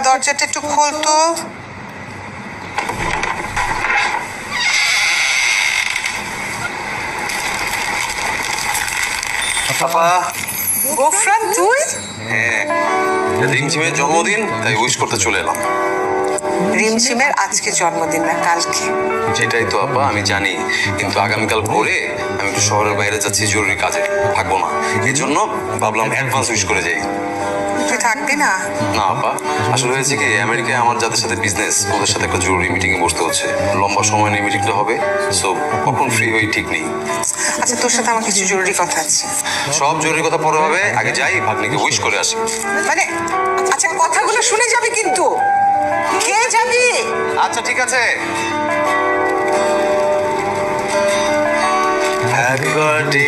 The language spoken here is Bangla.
দরজাটা একটু খোলতো। আপা, গোফরান তুই? হ্যাঁ, রিমঝিমের জন্মদিন, তাই উইশ করতে চলে এলাম। রিমঝিমের আজকে জন্মদিন না, কালকে। সেটাই তো আপা, আমি জানি, কিন্তু আগামীকাল ভোরে আমি একটু শহরের বাইরে যাচ্ছি জরুরি কাজে, থাকবো না। এই জন্য ভাবলাম অ্যাডভান্স উইশ করে যাই। তুই থাকবি না? না আপা, আসলে হয়েছে কি, আমেরিকায় আমার যাদের সাথে বিজনেস, ওদের সাথে একটা জরুরি মিটিং এ বসতে হচ্ছে। লম্বা সময় নিয়ে মিটিংটা হবে, সো কখন ফ্রি হই ঠিক নেই। আচ্ছা, তোর সাথে আমার কিছু জরুরি কথা আছে। সব জরুরি কথা পরে হবে, আগে যাই ভাগ্নিকে উইশ করে আসি। মানে আচ্ছা, কথাগুলো শুনে যাবি কিন্তু। কে যাবি? আচ্ছা ঠিক আছে। Happy birthday